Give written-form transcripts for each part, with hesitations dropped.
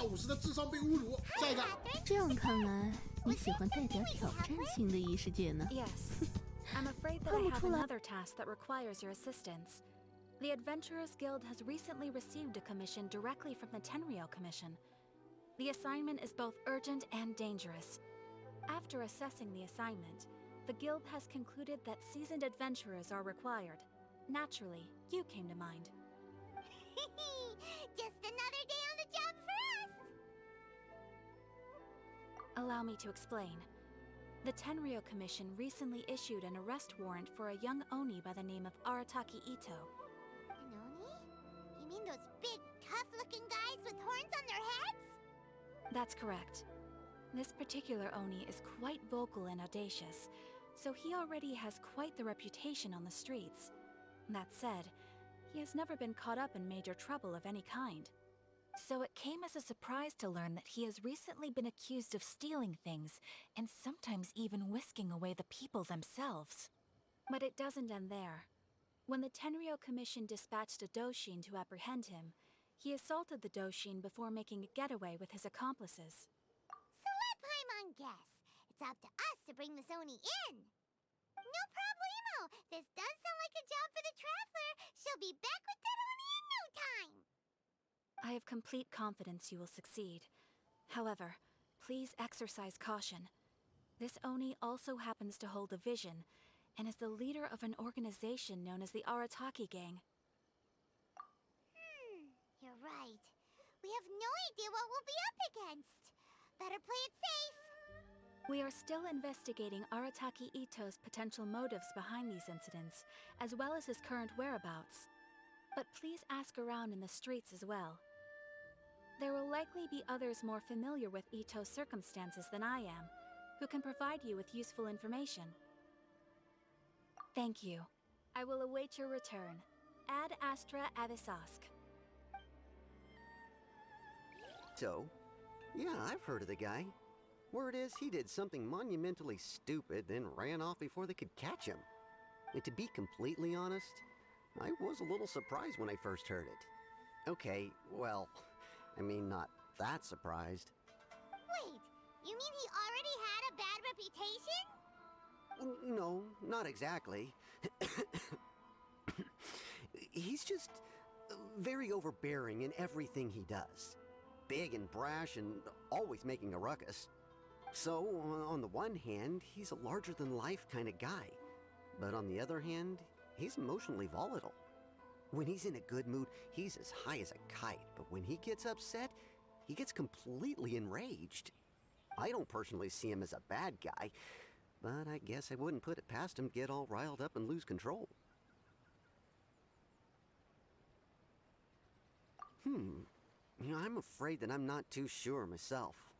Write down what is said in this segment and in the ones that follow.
50的智商被侮辱。下一个，这样看来，你喜欢带点挑战性的异世界呢？ Yes. I'm afraid that I have another task that requires your assistance. The Adventurers Guild has recently received a commission directly from the Tenryou Commission. The assignment is both urgent and dangerous. After assessing the assignment, the Guild has concluded that seasoned adventurers are required. Naturally, you came to mind. Just another day on the job for us! Allow me to explain. The Tenryou Commission recently issued an arrest warrant for a young Oni by the name of Arataki Itto. An Oni? You mean those big, tough-looking guys with horns on their heads? That's correct. This particular Oni is quite vocal and audacious, so he already has quite the reputation on the streets. That said, he has never been caught up in major trouble of any kind. So it came as a surprise to learn that he has recently been accused of stealing things, and sometimes even whisking away the people themselves. But it doesn't end there. When the Tenryou Commission dispatched a Doshin to apprehend him, he assaulted the Doshin before making a getaway with his accomplices. So let Paimon guess. It's up to us to bring this Oni in. No problemo! This does sound like a job for the Traveler. She'll be back with that Oni in no time! I have complete confidence you will succeed. However, please exercise caution. This Oni also happens to hold a vision, and is the leader of an organization known as the Arataki Gang. You're right. We have no idea what we'll be up against. Better play it safe. We are still investigating Arataki Itto's potential motives behind these incidents, as well as his current whereabouts. But please ask around in the streets as well. There will likely be others more familiar with Itto's circumstances than I am, who can provide you with useful information. Thank you. I will await your return. Ad Astra Avisask. So, yeah, I've heard of the guy. Word is he did something monumentally stupid, then ran off before they could catch him. And to be completely honest, I was a little surprised when I first heard it. Okay, well, I mean, not that surprised. Wait, you mean he already had a bad reputation? No, not exactly. He's just very overbearing in everything he does. Big and brash and always making a ruckus. So, on the one hand, he's a larger-than-life kind of guy. But on the other hand, he's emotionally volatile. When he's in a good mood, he's as high as a kite, but when he gets upset, he gets completely enraged. I don't personally see him as a bad guy, but I guess I wouldn't put it past him to get all riled up and lose control. I'm afraid that I'm not too sure myself.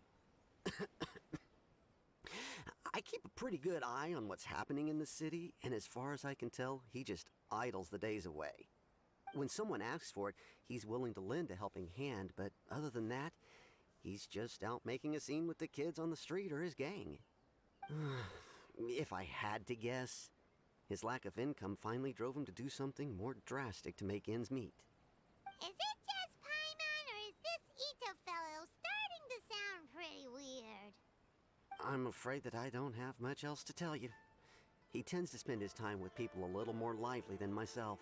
I keep a pretty good eye on what's happening in the city, and as far as I can tell, he just idles the days away. When someone asks for it, he's willing to lend a helping hand, but other than that, he's just out making a scene with the kids on the street or his gang. If I had to guess, his lack of income finally drove him to do something more drastic to make ends meet. Is it just Paimon, or is this Itto fellow starting to sound pretty weird? I'm afraid that I don't have much else to tell you. He tends to spend his time with people a little more lively than myself.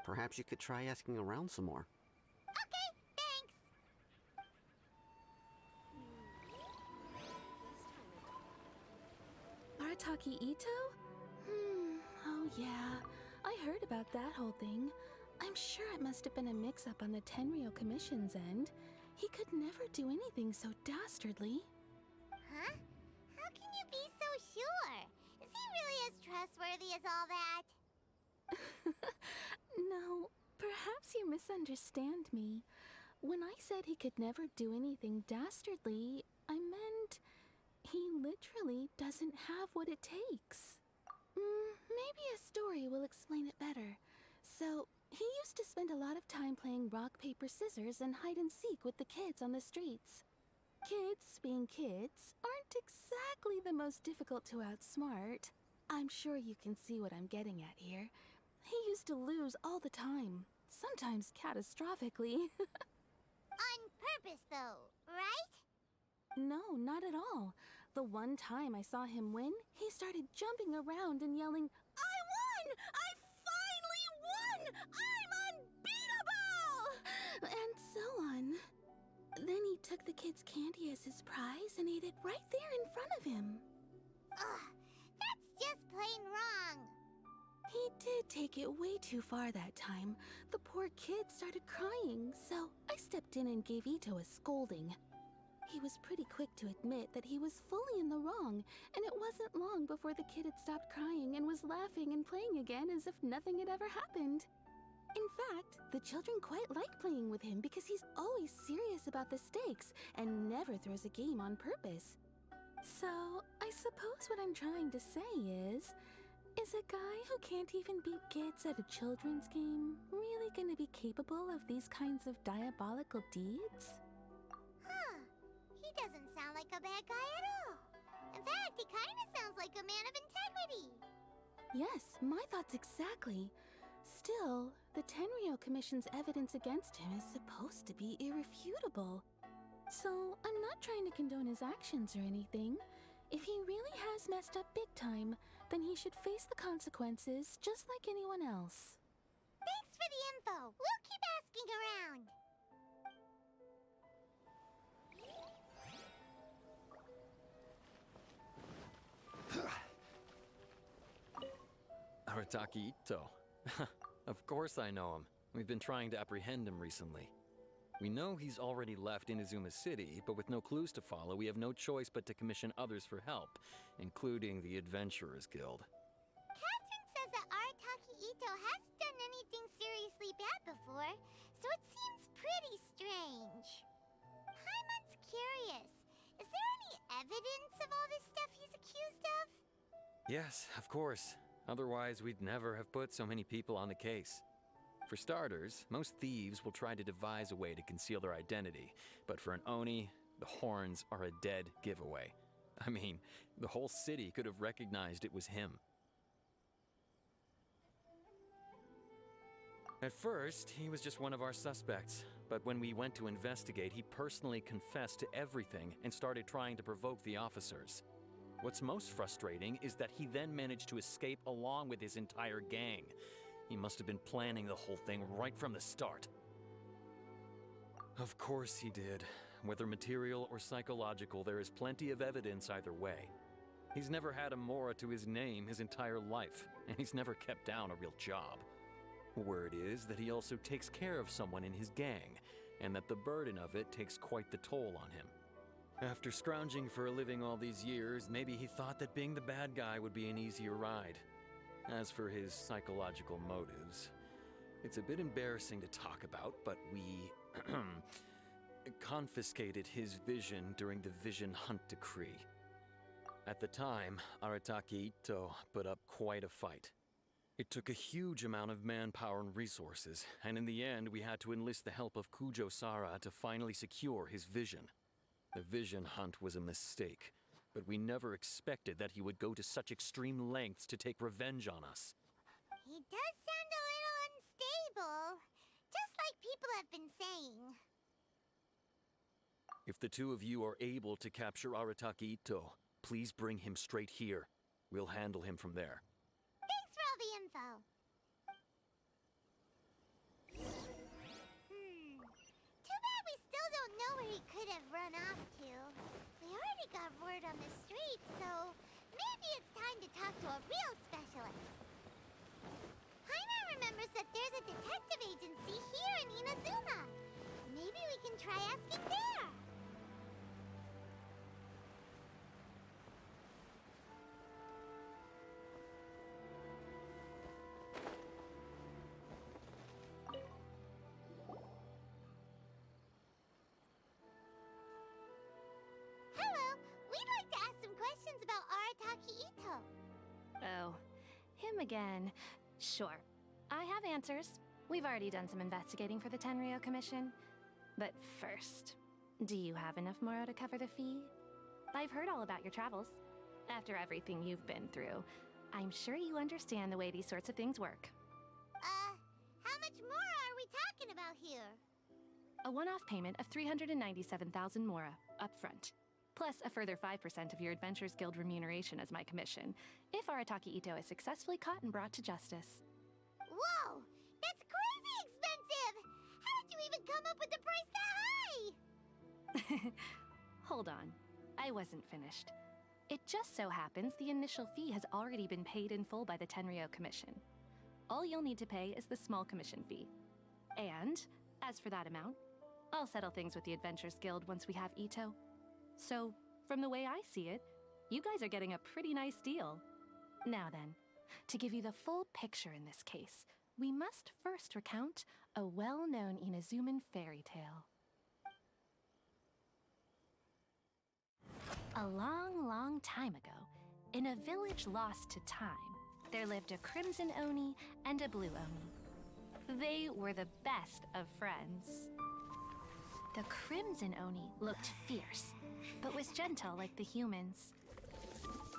Perhaps you could try asking around some more. Okay, thanks! Arataki Itto? Oh yeah. I heard about that whole thing. I'm sure it must have been a mix-up on the Tenryou Commission's end. He could never do anything so dastardly. Huh? How can you be so sure? Is he really as trustworthy as all that? No, perhaps you misunderstand me. When I said he could never do anything dastardly, I meant he literally doesn't have what it takes. Maybe a story will explain it better. So, he used to spend a lot of time playing rock, paper, scissors and hide and seek with the kids on the streets. Kids, being kids, aren't exactly the most difficult to outsmart. I'm sure you can see what I'm getting at here. He used to lose all the time, sometimes catastrophically. On purpose, though. No, not at all. The one time I saw him win, he started jumping around and yelling, "I won! I finally won! I'm unbeatable!" And so on. Then he took the kid's candy as his prize and ate it right there in front of him. Ugh, that's just plain wrong. He did take it way too far that time. The poor kid started crying, so I stepped in and gave Itto a scolding. He was pretty quick to admit that he was fully in the wrong, and it wasn't long before the kid had stopped crying and was laughing and playing again as if nothing had ever happened. In fact, the children quite like playing with him because he's always serious about the stakes and never throws a game on purpose. So, I suppose what I'm trying to say is a guy who can't even beat kids at a children's game really gonna be capable of these kinds of diabolical deeds? Huh. He doesn't sound like a bad guy at all. In fact, he kind of sounds like a man of integrity. Yes, my thoughts exactly. Still, the Tenryou Commission's evidence against him is supposed to be irrefutable. So, I'm not trying to condone his actions or anything. If he really has messed up big time, then he should face the consequences just like anyone else. Thanks for the info. We'll keep asking around. Arataki Itto. Of course I know him. We've been trying to apprehend him recently. We know he's already left Inazuma City, but with no clues to follow, we have no choice but to commission others for help, including the Adventurers Guild. Catherine says that Arataki Itto hasn't done anything seriously bad before, so it seems pretty strange. Paimon's curious. Is there any evidence of all this stuff he's accused of? Yes, of course. Otherwise, we'd never have put so many people on the case. For starters, most thieves will try to devise a way to conceal their identity, but for an Oni, the horns are a dead giveaway. I mean, the whole city could have recognized it was him. At first, he was just one of our suspects, but when we went to investigate, he personally confessed to everything and started trying to provoke the officers. What's most frustrating is that he then managed to escape along with his entire gang. He must have been planning the whole thing right from the start. Of course he did. Whether material or psychological, there is plenty of evidence either way. He's never had a Mora to his name his entire life, and he's never kept down a real job. Word is that he also takes care of someone in his gang, and that the burden of it takes quite the toll on him. After scrounging for a living all these years, maybe he thought that being the bad guy would be an easier ride. As for his psychological motives, it's a bit embarrassing to talk about, but we confiscated his vision during the Vision Hunt Decree. At the time, Arataki Itto put up quite a fight. It took a huge amount of manpower and resources, and in the end we had to enlist the help of Kujo-Sara to finally secure his vision. The Vision Hunt was a mistake, but we never expected that he would go to such extreme lengths to take revenge on us. He does sound a little unstable, just like people have been saying. If the two of you are able to capture Arataki Itto, please bring him straight here. We'll handle him from there. Thanks for all the info. Too bad we still don't know where he could have run off to. We already got word on the street, so maybe it's time to talk to a real specialist. Paimon remembers that there's a detective agency here in Inazuma. Maybe we can try asking there. About Arataki Itto. Oh, him again. Sure. I have answers. We've already done some investigating for the Tenryou Commission. But first, do you have enough Moro to cover the fee? I've heard all about your travels. After everything you've been through, I'm sure you understand the way these sorts of things work. How much more are we talking about here? A one-off payment of 397,000 Mora, up front. plus a further 5% of your Adventures Guild remuneration as my commission, if Arataki Itto is successfully caught and brought to justice. Whoa! That's crazy expensive! How did you even come up with the price that high? Hold on. I wasn't finished. It just so happens the initial fee has already been paid in full by the Tenryou Commission. All you'll need to pay is the small commission fee. And, as for that amount, I'll settle things with the Adventures Guild once we have Itto. So, from the way I see it, you guys are getting a pretty nice deal. Now then, to give you the full picture in this case, we must first recount a well-known Inazuman fairy tale. A long, long time ago, in a village lost to time, there lived a crimson Oni and a blue Oni. They were the best of friends. The crimson Oni looked fierce, but was gentle like the humans.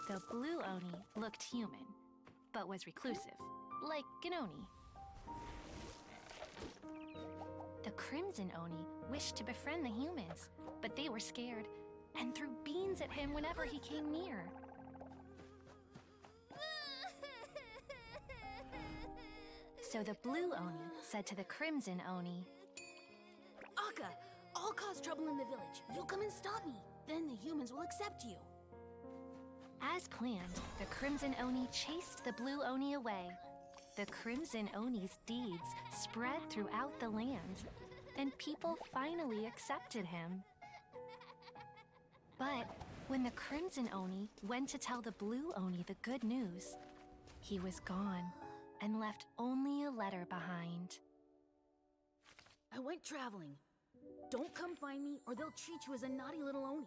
The blue Oni looked human, but was reclusive, like an Oni. The crimson Oni wished to befriend the humans, but they were scared and threw beans at him whenever he came near. So the blue Oni said to the crimson Oni, Akka, I'll cause trouble in the village. You'll come and stop me. Then the humans will accept you. as planned, the crimson Oni chased the blue Oni away. The crimson Oni's deeds spread throughout the land, and people finally accepted him. But when the crimson Oni went to tell the blue Oni the good news, he was gone and left only a letter behind. I went traveling. Don't come find me or they'll treat you as a naughty little Oni.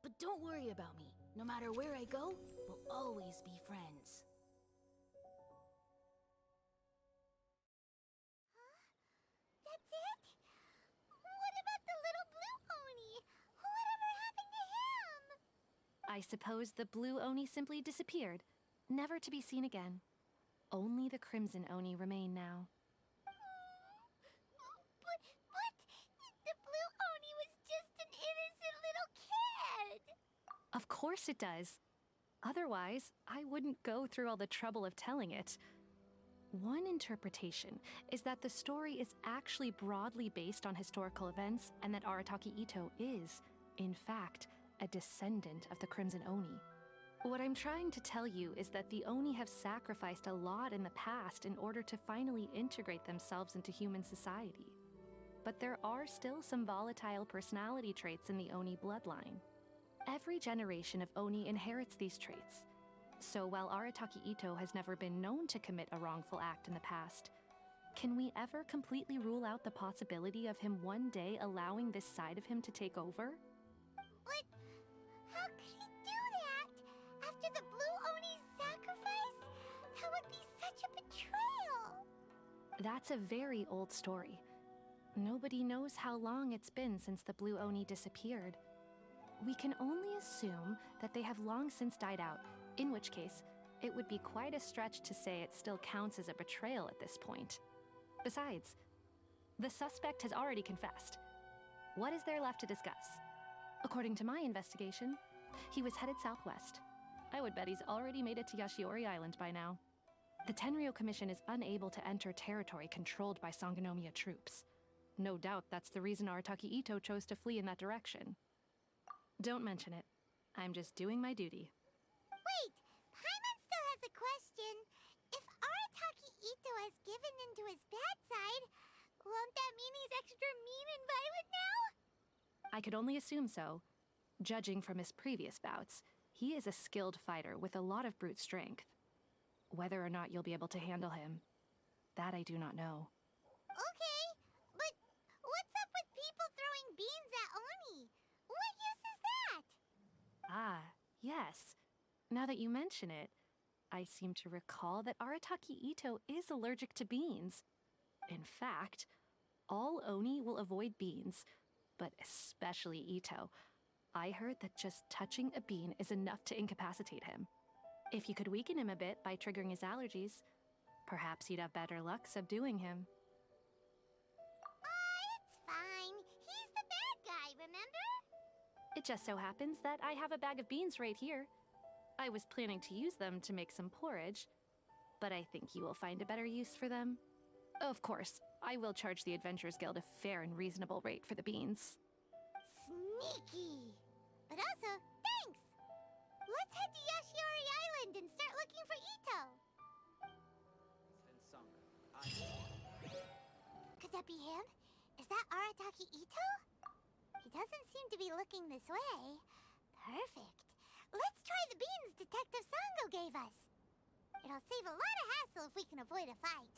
But don't worry about me. No matter where I go, we'll always be friends. That's it? What about the little blue Oni? Whatever happened to him? I suppose the blue Oni simply disappeared, never to be seen again. Only the crimson Oni remain now. But the blue Oni was just an innocent little kid. Of course it does. Otherwise, I wouldn't go through all the trouble of telling it. One interpretation is that the story is actually broadly based on historical events and that Arataki Itto is, in fact, a descendant of the Crimson Oni. What I'm trying to tell you is that the Oni have sacrificed a lot in the past in order to finally integrate themselves into human society. But there are still some volatile personality traits in the Oni bloodline. Every generation of Oni inherits these traits. So while Arataki Itto has never been known to commit a wrongful act in the past, can we ever completely rule out the possibility of him one day allowing this side of him to take over? But how could he do that? After the blue Oni's sacrifice? That would be such a betrayal. That's a very old story. Nobody knows how long it's been since the blue Oni disappeared. We can only assume that they have long since died out, in which case, it would be quite a stretch to say it still counts as a betrayal at this point. Besides, the suspect has already confessed. What is there left to discuss? According to my investigation, he was headed southwest. I would bet he's already made it to Yashiori Island by now. The Tenryou Commission is unable to enter territory controlled by Sangonomiya troops. No doubt that's the reason Arataki Itto chose to flee in that direction. Don't mention it. I'm just doing my duty. Wait, Paimon still has a question. If Arataki Itto has given in to his bad side, won't that mean he's extra mean and violent now? I could only assume so. Judging from his previous bouts, he is a skilled fighter with a lot of brute strength. Whether or not you'll be able to handle him, that I do not know. Okay, but what's up with people throwing beans at Oni? What use is that? Ah, yes. Now that you mention it, I seem to recall that Arataki Itto is allergic to beans. In fact, all Oni will avoid beans, but especially Itto. I heard that just touching a bean is enough to incapacitate him. If you could weaken him a bit by triggering his allergies, perhaps you'd have better luck subduing him. It's fine. He's the bad guy, remember? It just so happens that I have a bag of beans right here. I was planning to use them to make some porridge, but I think you will find a better use for them. Of course, I will charge the Adventurers Guild a fair and reasonable rate for the beans. Sneaky! But also, thanks! Let's head to Yashiori Island and start looking for Itto. Could that be him? Is that Arataki Itto? He doesn't seem to be looking this way. Perfect. Let's try the beans Detective Sango gave us. It'll save a lot of hassle if we can avoid a fight.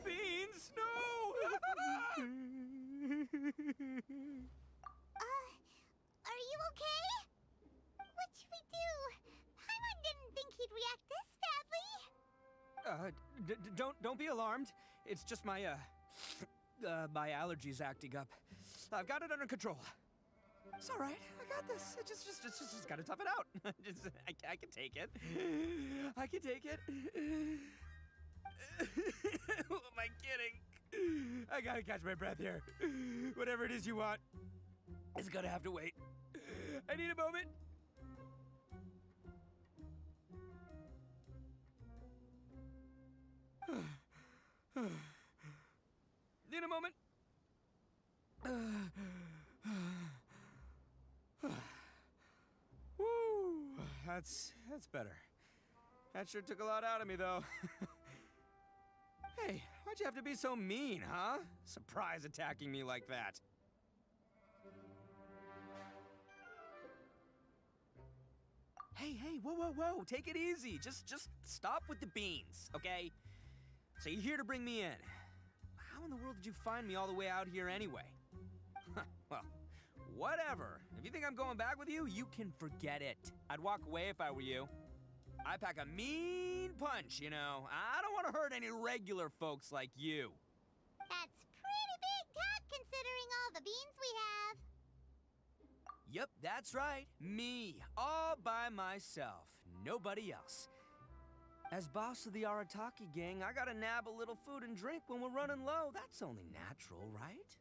Beans, no! Are you okay? What should we do? Paimon didn't think he'd react this badly. Don't be alarmed. It's just my my allergies acting up. I've got it under control. It's all right. I got this. I just gotta tough it out. I can take it. I can take it. Who am I kidding? I gotta catch my breath here. Whatever it is you want, it's gonna have to wait. I need a moment. Need a moment. Woo, that's better. That sure took a lot out of me, though. Hey, why'd you have to be so mean, huh? Surprise attacking me like that. Hey, whoa, take it easy. Just stop with the beans, okay? So you're here to bring me in. How in the world did you find me all the way out here anyway? Well, whatever. If you think I'm going back with you, you can forget it. I'd walk away if I were you. I pack a mean punch, you know. I don't want to hurt any regular folks like you. That's pretty big talk considering all the beans we have. Yep, that's right. Me, all by myself. Nobody else. As boss of the Arataki gang, I gotta nab a little food and drink when we're running low. That's only natural, right?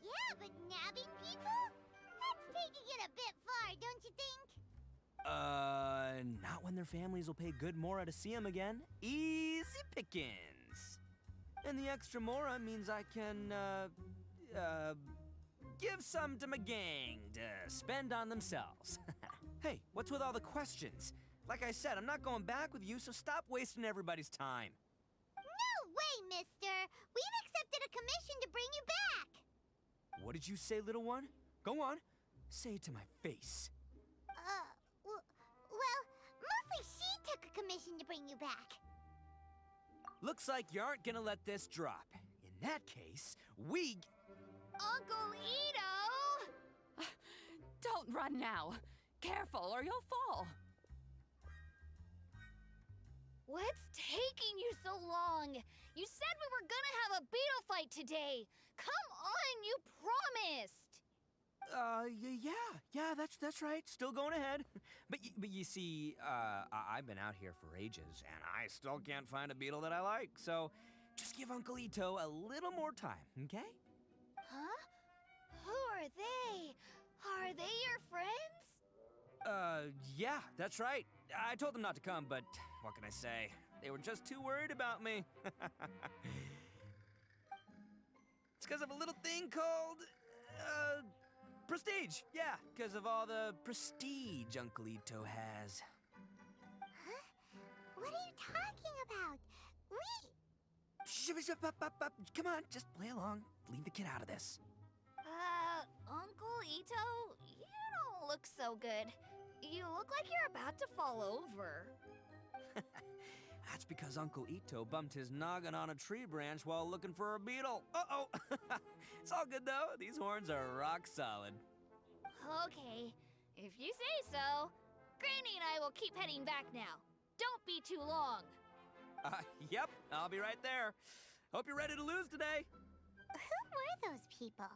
Yeah, but nabbing people? That's taking it a bit far, don't you think? Not when their families will pay good mora to see them again. Easy pickings. And the extra mora means I can, give some to my gang to spend on themselves. Hey, what's with all the questions? Like I said, I'm not going back with you, so stop wasting everybody's time. No way, mister! We've accepted a commission to bring you back! What did you say, little one? Go on. Say it to my face. Well, mostly she took a commission to bring you back. Looks like you aren't gonna let this drop. In that case, we... Uncle Itto! Don't run now. Careful or you'll fall. What's taking you so long? You said we were gonna have a beetle fight today. Come on, you promised. Yeah, that's right. Still going ahead. But you see, I've been out here for ages, and I still can't find a beetle that I like. So, just give Uncle Itto a little more time, okay? Huh? Who are they? Are they your friends? Yeah, that's right. I told them not to come, but what can I say? They were just too worried about me. It's because of a little thing called, prestige. Yeah, because of all the prestige Uncle Itto has. Huh? What are you talking about? Come on, just play along. Leave the kid out of this. Uncle Itto, you don't look so good. You look like you're about to fall over. That's because Uncle Itto bumped his noggin on a tree branch while looking for a beetle. Uh-oh! It's all good, though. These horns are rock solid. Okay, if you say so. Granny and I will keep heading back now. Don't be too long. Yep, I'll be right there. Hope you're ready to lose today. Who were those people?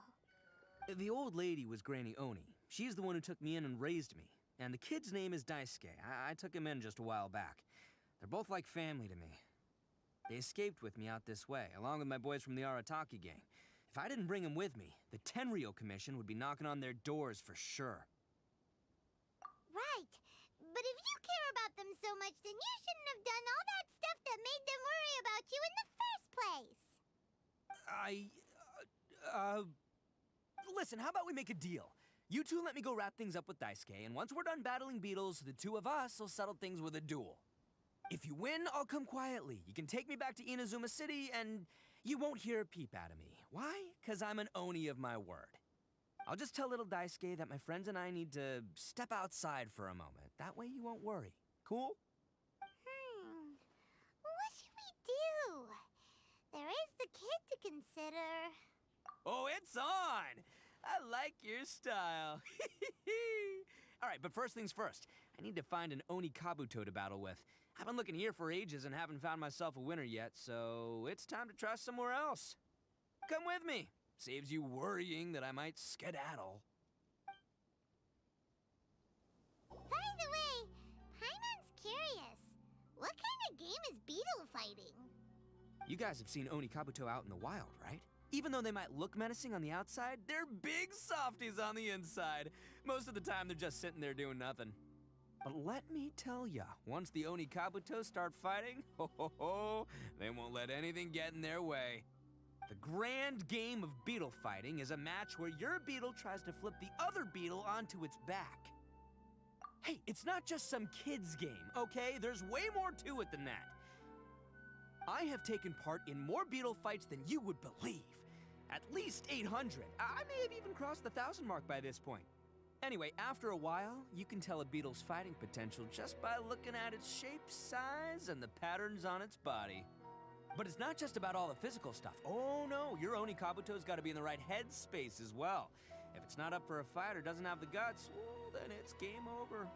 The old lady was Granny Oni. She's the one who took me in and raised me. And the kid's name is Daisuke. I took him in just a while back. They're both like family to me. They escaped with me out this way, along with my boys from the Arataki gang. If I didn't bring them with me, the Tenryou Commission would be knocking on their doors for sure. Right. But if you care about them so much, then you shouldn't have done all that stuff that made them worry about you in the first place. Listen, how about we make a deal? You two let me go wrap things up with Daisuke, and once we're done battling beetles, the two of us will settle things with a duel. If you win, I'll come quietly. You can take me back to Inazuma City, and you won't hear a peep out of me. Why? 'Cause I'm an Oni of my word. I'll just tell little Daisuke that my friends and I need to step outside for a moment. That way you won't worry. Cool? What should we do? There is the kid to consider. Oh, it's on! I like your style. All right, but first things first. I need to find an Oni Kabuto to battle with. I've been looking here for ages and haven't found myself a winner yet, so it's time to try somewhere else. Come with me. Saves you worrying that I might skedaddle. By the way, Paimon's curious. What kind of game is beetle fighting? You guys have seen Oni Kabuto out in the wild, right? Even though they might look menacing on the outside, they're big softies on the inside. Most of the time, they're just sitting there doing nothing. But let me tell ya, once the Oni Kabuto start fighting, they won't let anything get in their way. The grand game of beetle fighting is a match where your beetle tries to flip the other beetle onto its back. Hey, it's not just some kid's game, okay? There's way more to it than that. I have taken part in more beetle fights than you would believe. At least 800. I may have even crossed the 1,000 mark by this point. Anyway, after a while, you can tell a beetle's fighting potential just by looking at its shape, size, and the patterns on its body. But it's not just about all the physical stuff. Oh no, your Oni Kabuto's gotta be in the right headspace as well. If it's not up for a fight or doesn't have the guts, well, then it's game over.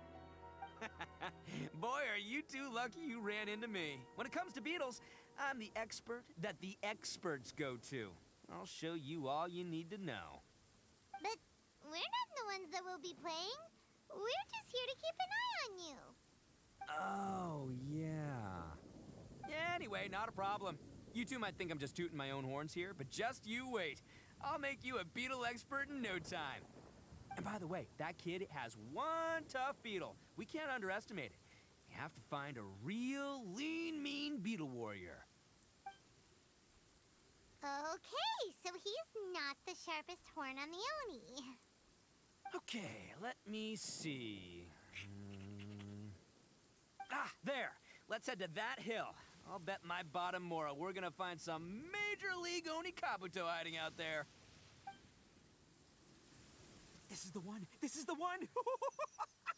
Boy, are you two lucky you ran into me. When it comes to beetles, I'm the expert that the experts go to. I'll show you all you need to know. But we're not the ones that will be playing. We're just here to keep an eye on you. Oh, yeah. Anyway, not a problem. You two might think I'm just tooting my own horns here, but just you wait. I'll make you a beetle expert in no time. And by the way, that kid has one tough beetle. We can't underestimate it. You have to find a real lean, mean beetle warrior. Okay, so he's not the sharpest horn on the Oni. Okay, let me see. There. Let's head to that hill. I'll bet my bottom moral we're gonna find some major league Oni Kabuto hiding out there. This is the one. This is the one.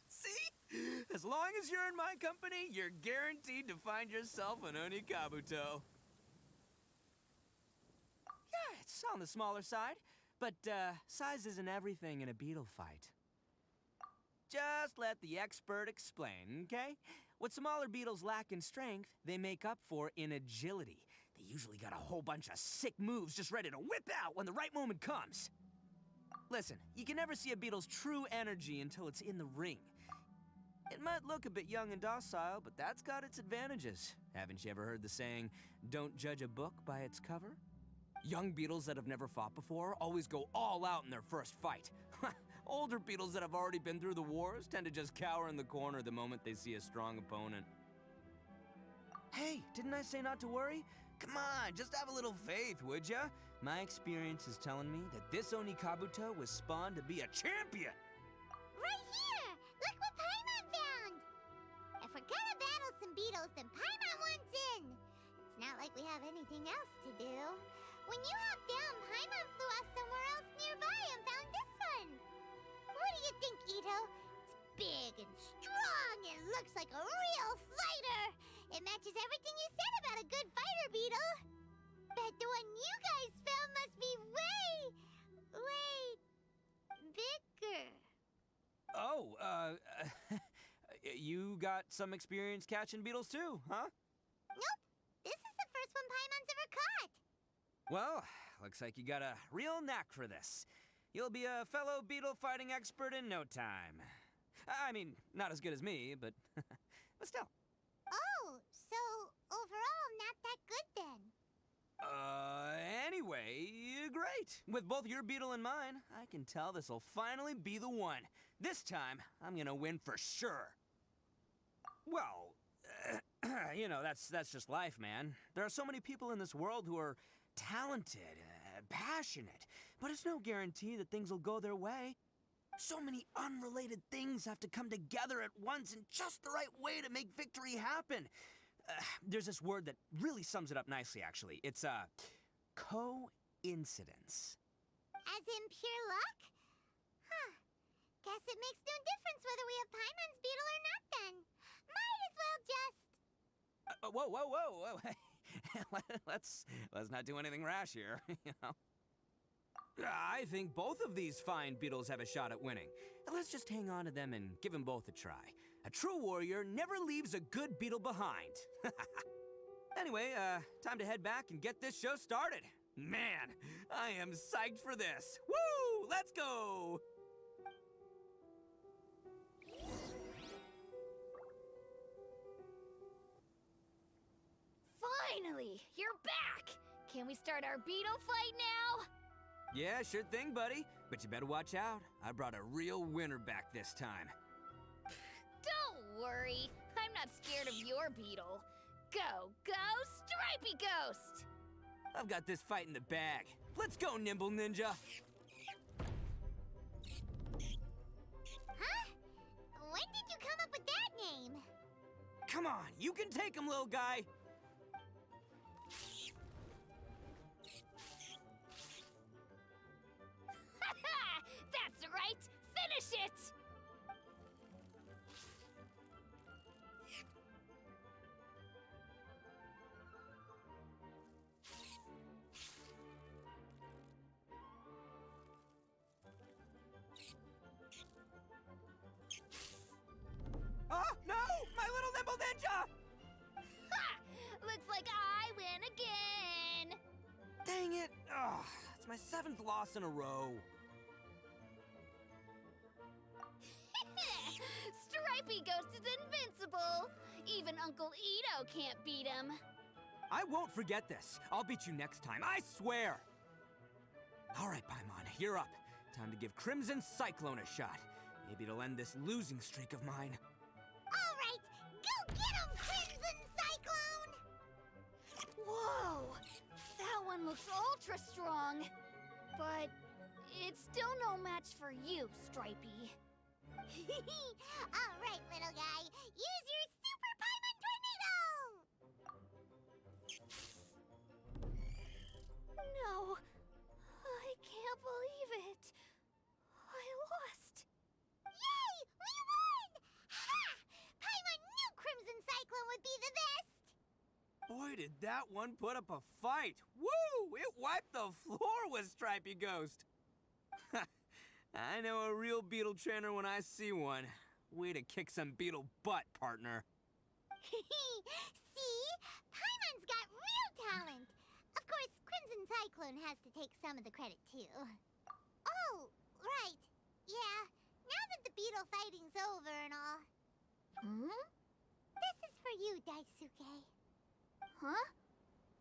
See? As long as you're in my company, you're guaranteed to find yourself an Oni Kabuto. Yeah, it's on the smaller side, but size isn't everything in a beetle fight. Just let the expert explain, okay? What smaller beetles lack in strength, they make up for in agility. They usually got a whole bunch of sick moves just ready to whip out when the right moment comes. Listen, you can never see a beetle's true energy until it's in the ring. It might look a bit young and docile, but that's got its advantages. Haven't you ever heard the saying, don't judge a book by its cover? Young beetles that have never fought before always go all out in their first fight. Older beetles that have already been through the wars tend to just cower in the corner the moment they see a strong opponent. Hey, didn't I say not to worry? Come on, just have a little faith, would ya? My experience is telling me that this Oni Kabuto was spawned to be a champion! Right here! Look what Paimon found! If we're gonna battle some beetles, then Paimon wants in! It's not like we have anything else to do. When you hopped down, Paimon flew off somewhere else nearby and found this one! What do you think, Itto? It's big and looks like a real fighter. It matches everything you said about a good fighter, Beetle. Bet the one you guys found must be way bigger. Oh, you got some experience catching beetles too, huh? Nope. This is the first one Paimon's ever caught. Well, looks like you got a real knack for this. You'll be a fellow beetle fighting expert in no time. I mean, not as good as me, but but still. Oh, so overall not that good then. Anyway, great. With both your beetle and mine, I can tell this'll finally be the one. This time, I'm gonna win for sure. Well, you know, that's just life, man. There are so many people in this world who are talented, passionate, but it's no guarantee that things will go their way. So many unrelated things have to come together at once in just the right way to make victory happen. There's this word that really sums it up nicely, actually. It's, coincidence. As in pure luck? Huh. Guess it makes no difference whether we have Paimon's beetle or not then. Might as well just... Whoa. let's not do anything rash here, you know? I think both of these fine beetles have a shot at winning. Let's just hang on to them and give them both a try. A true warrior never leaves a good beetle behind. Anyway, time to head back and get this show started. Man, I am psyched for this. Woo! Let's go! Finally, you're back! Can we start our beetle fight now? Yeah, sure thing, buddy. But you better watch out. I brought a real winner back this time. Don't worry, I'm not scared of your beetle. Go, Stripey Ghost! I've got this fight in the bag. Let's go, Nimble Ninja! Huh? When did you come up with that name? Come on, you can take him, little guy! That's right! Finish it! Oh, no! My little Nimble Ninja! Ha! Looks like I win again! Dang it! Ugh, it's my 7th loss in a row. Stripey Ghost is invincible! Even Uncle Itto can't beat him. I won't forget this. I'll beat you next time, I swear! All right, Paimon, you're up. Time to give Crimson Cyclone a shot. Maybe it'll end this losing streak of mine. All right, go get him, Crimson Cyclone! Whoa! That one looks ultra strong. But it's still no match for you, Stripey. All right, little guy, use your Super Paimon Tornado! No, I can't believe it. I lost. Yay! We won! Ha! Paimon knew Crimson Cyclone would be the best! Boy, did that one put up a fight. Woo! It wiped the floor with Stripey Ghost. I know a real beetle trainer when I see one. Way to kick some beetle butt, partner. See? Paimon's got real talent! Of course, Crimson Cyclone has to take some of the credit, too. Oh, right. Yeah, now that the beetle fighting's over and all, Hmm? this is for you, Daisuke. Huh?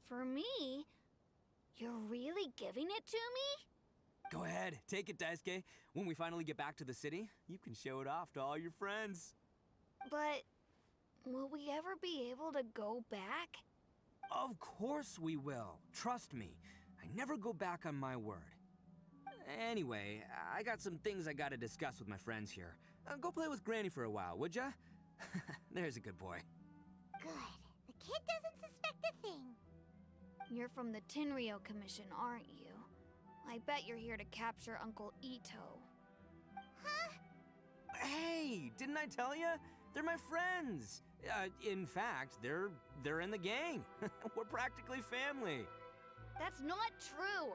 For me? You're really giving it to me? Go ahead, take it, Daisuke. When we finally get back to the city, you can show it off to all your friends. But will we ever be able to go back? Of course we will. Trust me. I never go back on my word. Anyway, I got some things I gotta discuss with my friends here. Go play with Granny for a while, would ya? There's a good boy. Good. The kid doesn't suspect a thing. You're from the Tenryo Commission, aren't you? I bet you're here to capture Uncle Itto. Huh? Hey, didn't I tell ya? They're my friends. In fact, they're in the gang. We're practically family. That's not true.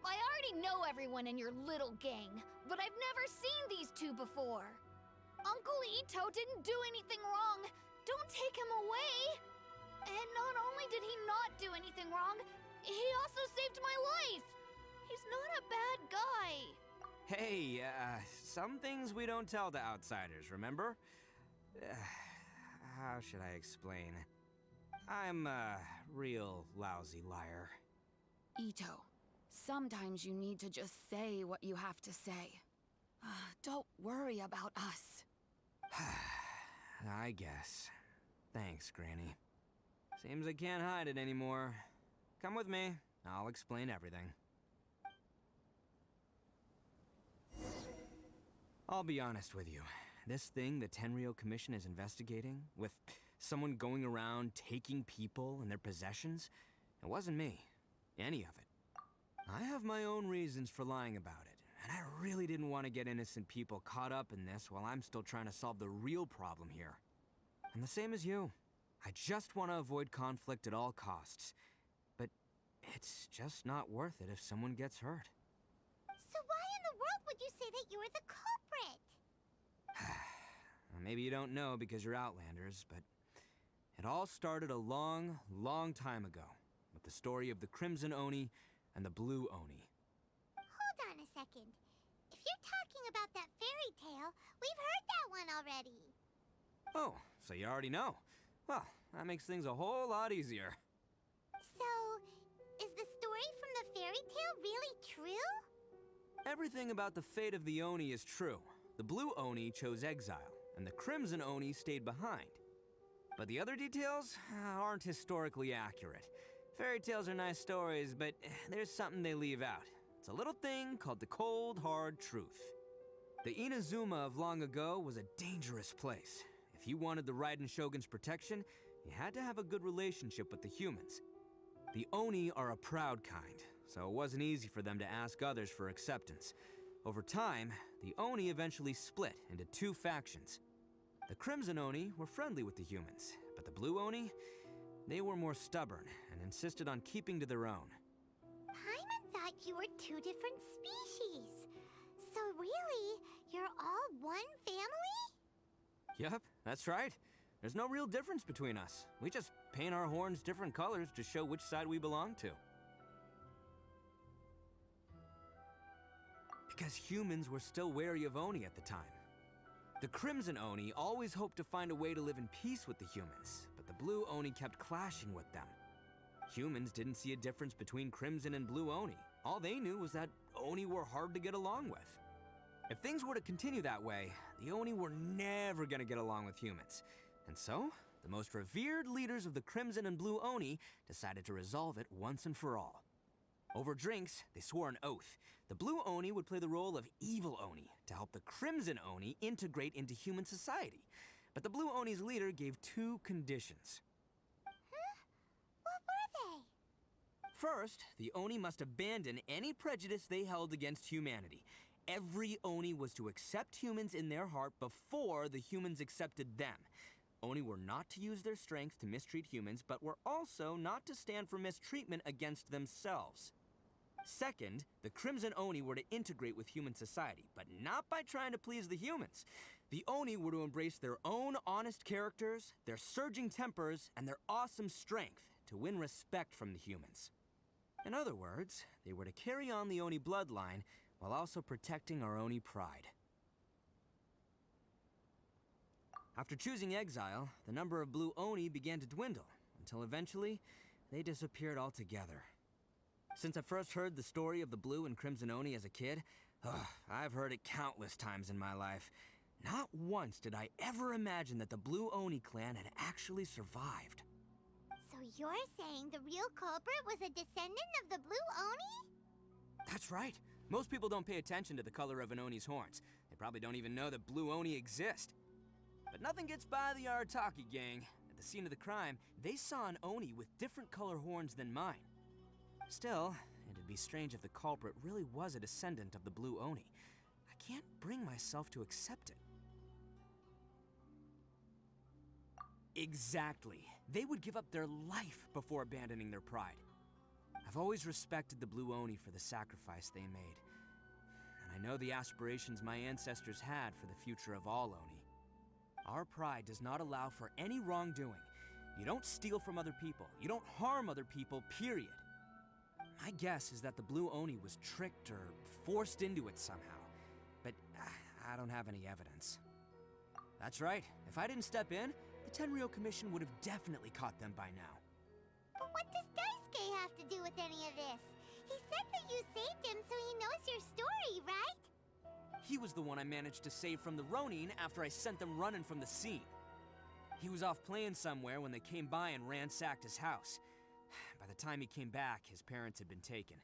I already know everyone in your little gang, but I've never seen these two before. Uncle Itto didn't do anything wrong. Don't take him away. And not only did he not do anything wrong, he also saved my life. He's not a bad guy. Hey, some things we don't tell to outsiders, remember? How should I explain? I'm a real lousy liar. Itto, sometimes you need to just say what you have to say. Don't worry about us. I guess. Thanks, Granny. Seems I can't hide it anymore. Come with me. I'll explain everything. I'll be honest with you. This thing the Tenryou Commission is investigating, with someone going around taking people and their possessions, it wasn't me. Any of it. I have my own reasons for lying about it, and I really didn't want to get innocent people caught up in this while I'm still trying to solve the real problem here. I'm the same as you. I just want to avoid conflict at all costs. But it's just not worth it if someone gets hurt. So why in the world would you say that you were the culprit? Maybe you don't know because you're Outlanders, but it all started a long, long time ago with the story of the Crimson Oni and the Blue Oni. Hold on a second. If you're talking about that fairy tale, we've heard that one already. Oh, so you already know. Well, that makes things a whole lot easier. So, is the story from the fairy tale really true? Everything about the fate of the Oni is true. The Blue Oni chose exile, and the Crimson Oni stayed behind. But the other details aren't historically accurate. Fairy tales are nice stories, but there's something they leave out. It's a little thing called the cold, hard truth. The Inazuma of long ago was a dangerous place. If you wanted the Raiden Shogun's protection, you had to have a good relationship with the humans. The Oni are a proud kind, so it wasn't easy for them to ask others for acceptance. Over time, the Oni eventually split into two factions. The Crimson Oni were friendly with the humans, but the Blue Oni, they were more stubborn and insisted on keeping to their own. Paimon thought you were two different species. So really, you're all one family? Yep, that's right. There's no real difference between us. We just paint our horns different colors to show which side we belong to. Because humans were still wary of Oni at the time. The Crimson Oni always hoped to find a way to live in peace with the humans, but the Blue Oni kept clashing with them. Humans didn't see a difference between Crimson and Blue Oni. All they knew was that Oni were hard to get along with. If things were to continue that way, the Oni were never gonna get along with humans. And so, the most revered leaders of the Crimson and Blue Oni decided to resolve it once and for all. Over drinks, they swore an oath. The Blue Oni would play the role of evil Oni to help the Crimson Oni integrate into human society. But the Blue Oni's leader gave two conditions. Huh? What were they? First, the Oni must abandon any prejudice they held against humanity. Every Oni was to accept humans in their heart before the humans accepted them. Oni were not to use their strength to mistreat humans, but were also not to stand for mistreatment against themselves. Second, the Crimson Oni were to integrate with human society, but not by trying to please the humans. The Oni were to embrace their own honest characters, their surging tempers, and their awesome strength to win respect from the humans. In other words, they were to carry on the Oni bloodline while also protecting our Oni pride. After choosing exile, the number of Blue Oni began to dwindle, until eventually, they disappeared altogether. Since I first heard the story of the Blue and Crimson Oni as a kid, I've heard it countless times in my life. Not once did I ever imagine that the Blue Oni clan had actually survived. So you're saying the real culprit was a descendant of the Blue Oni? That's right. Most people don't pay attention to the color of an Oni's horns. They probably don't even know that Blue Oni exist. But nothing gets by the Arataki gang. At the scene of the crime, they saw an Oni with different color horns than mine. Still, it'd be strange if the culprit really was a descendant of the Blue Oni. I can't bring myself to accept it. Exactly. They would give up their life before abandoning their pride. I've always respected the Blue Oni for the sacrifice they made. And I know the aspirations my ancestors had for the future of all Oni. Our pride does not allow for any wrongdoing. You don't steal from other people. You don't harm other people, period. My guess is that the Blue Oni was tricked or forced into it somehow. But I don't have any evidence. That's right. If I didn't step in, the Tenryou Commission would have definitely caught them by now. But what does Daisuke have to do with any of this? He said that you saved him so he knows your story, right? He was the one I managed to save from the Ronin after I sent them running from the scene. He was off playing somewhere when they came by and ransacked his house. By the time he came back, his parents had been taken.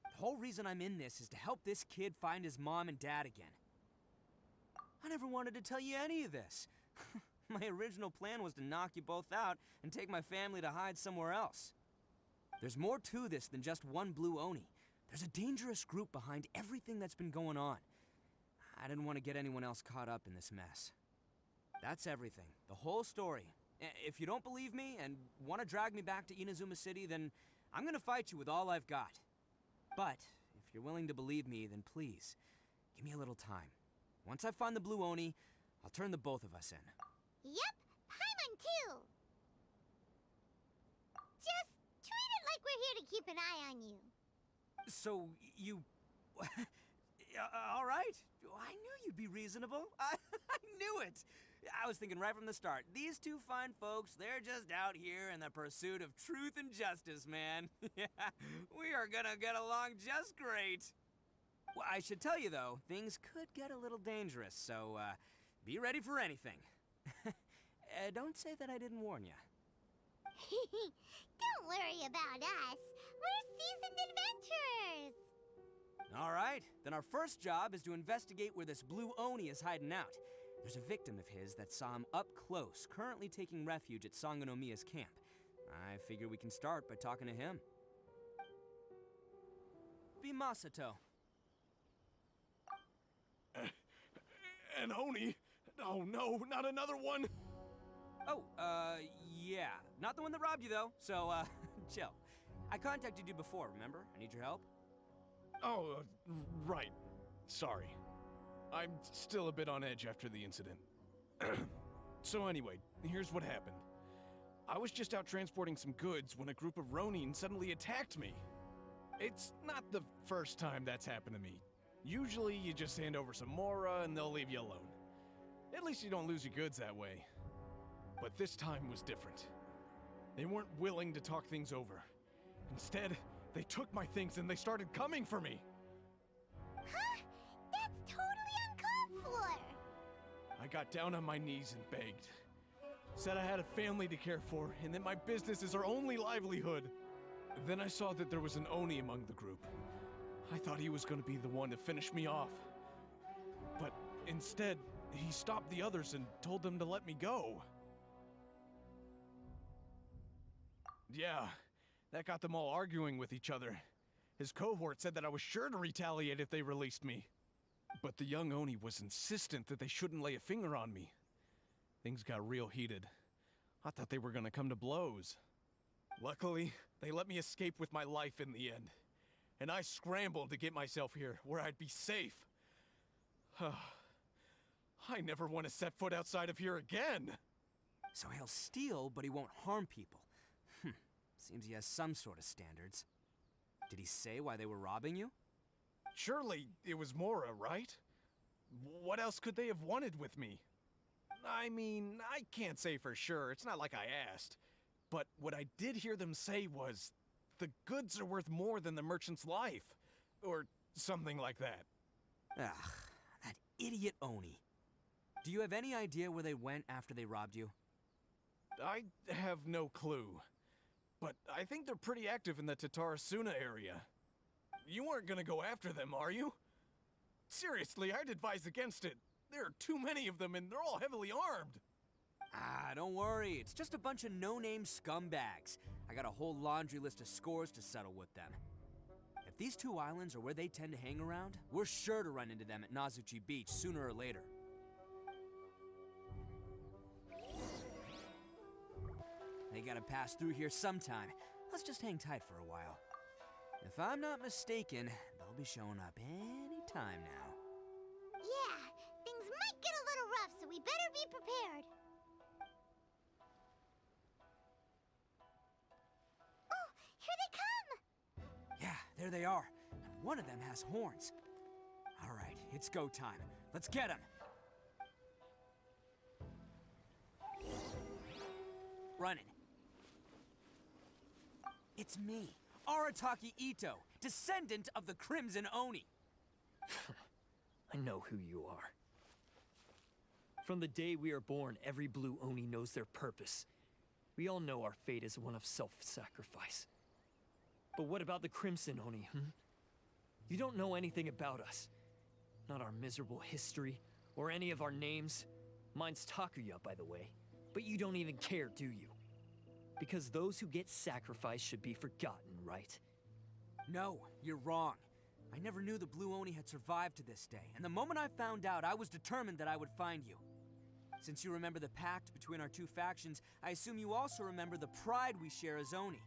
The whole reason I'm in this is to help this kid find his mom and dad again. I never wanted to tell you any of this. My original plan was to knock you both out and take my family to hide somewhere else. There's more to this than just one Blue Oni. There's a dangerous group behind everything that's been going on. I didn't want to get anyone else caught up in this mess. That's everything. The whole story. If you don't believe me and want to drag me back to Inazuma City, then I'm gonna fight you with all I've got. But if you're willing to believe me, then please, give me a little time. Once I find the Blue Oni, I'll turn the both of us in. Yep, Paimon too. Just treat it like we're here to keep an eye on you. So, you... all right. I knew you'd be reasonable. I knew it. I was thinking right from the start, these two fine folks, they're just out here in the pursuit of truth and justice, man. Yeah, we are gonna get along just great. Well, I should tell you, though, things could get a little dangerous, so be ready for anything. Don't say that I didn't warn you. Don't worry about us. We're seasoned adventurers. All right, then our first job is to investigate where this Blue Oni is hiding out. There's a victim of his that saw him up close, currently taking refuge at Sangonomiya's camp. I figure we can start by talking to him. Be Masato. An Oni? Oh no, not another one! Oh, yeah. Not the one that robbed you, though, so, chill. I contacted you before, remember? I need your help. Oh, right. Sorry. I'm still a bit on edge after the incident. So anyway, here's what happened. I was just out transporting some goods when a group of Ronin suddenly attacked me. It's not the first time that's happened to me. Usually you just hand over some Mora and they'll leave you alone. At least you don't lose your goods that way. But this time was different. They weren't willing to talk things over. Instead, they took my things and they started coming for me. Huh? That's totally uncalled for. I got down on my knees and begged. Said I had a family to care for and that my business is our only livelihood. Then I saw that there was an Oni among the group. I thought he was going to be the one to finish me off. But instead, he stopped the others and told them to let me go. Yeah, that got them all arguing with each other. His cohort said that I was sure to retaliate if they released me. But the young Oni was insistent that they shouldn't lay a finger on me. Things got real heated. I thought they were gonna come to blows. Luckily, they let me escape with my life in the end. And I scrambled to get myself here, where I'd be safe. I never want to set foot outside of here again! So he'll steal, but he won't harm people. Seems he has some sort of standards. Did he say why they were robbing you? Surely it was Mora, right? What else could they have wanted with me? I mean, I can't say for sure, it's not like I asked. But what I did hear them say was, the goods are worth more than the merchant's life. Or something like that. Ugh, that idiot Oni. Do you have any idea where they went after they robbed you? I have no clue. But I think they're pretty active in the Tatarasuna area. You weren't gonna go after them, are you? Seriously, I'd advise against it. There are too many of them and they're all heavily armed. Ah, don't worry. It's just a bunch of no-name scumbags. I got a whole laundry list of scores to settle with them. If these two islands are where they tend to hang around, we're sure to run into them at Nazuchi Beach sooner or later. gotta pass through here sometime. Let's just hang tight for a while. If I'm not mistaken, they'll be showing up any time now. Yeah, things might get a little rough, so we better be prepared. Oh, here they come! Yeah, there they are. And one of them has horns. All right, it's go time. Let's get him! Running. It's me, Arataki Itto, descendant of the Crimson Oni. I know who you are. From the day we are born, every blue Oni knows their purpose. We all know our fate is one of self-sacrifice. But what about the Crimson Oni, You don't know anything about us. Not our miserable history, or any of our names. Mine's Takuya, by the way. But you don't even care, do you? Because those who get sacrificed should be forgotten, right? No, you're wrong. I never knew the Blue Oni had survived to this day, and the moment I found out, I was determined that I would find you. Since you remember the pact between our two factions, I assume you also remember the pride we share as Oni.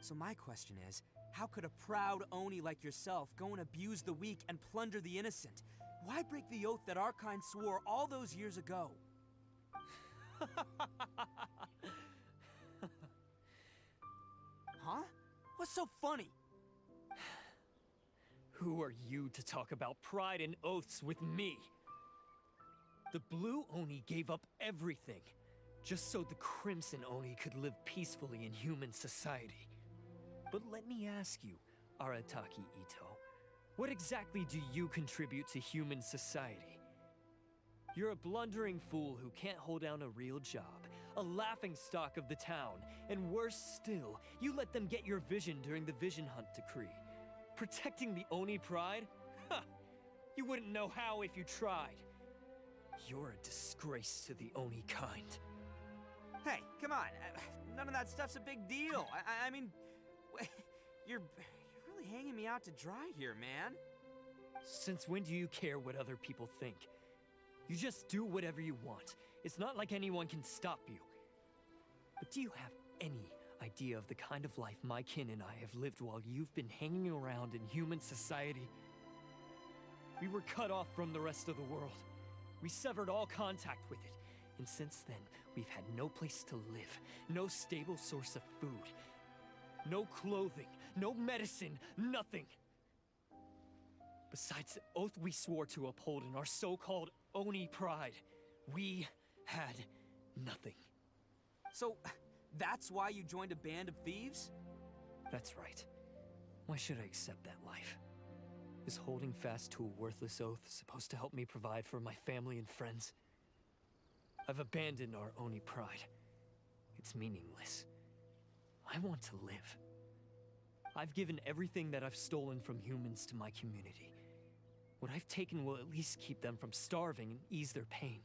So my question is, how could a proud Oni like yourself go and abuse the weak and plunder the innocent? Why break the oath that our kind swore all those years ago? Huh? What's so funny? Who are you to talk about pride and oaths with me? The Blue Oni gave up everything, just so the Crimson Oni could live peacefully in human society. But let me ask you, Arataki Itto, what exactly do you contribute to human society? You're a blundering fool who can't hold down a real job, a laughingstock of the town, and worse still, you let them get your vision during the Vision Hunt decree. Protecting the Oni pride? Ha! You wouldn't know how if you tried. You're a disgrace to the Oni kind. Hey, come on. None of that stuff's a big deal. I mean, you're really hanging me out to dry here, man. Since when do you care what other people think? You just do whatever you want. It's not like anyone can stop you. But do you have any idea of the kind of life my kin and I have lived while you've been hanging around in human society? We were cut off from the rest of the world. We severed all contact with it. And since then, we've had no place to live, no stable source of food, no clothing, no medicine, nothing. Besides the oath we swore to uphold in our so-called Oni pride, we had nothing. So, that's why you joined a band of thieves? That's right. Why should I accept that life? Is holding fast to a worthless oath supposed to help me provide for my family and friends? I've abandoned our Oni pride. It's meaningless. I want to live. I've given everything that I've stolen from humans to my community. What I've taken will at least keep them from starving and ease their pain.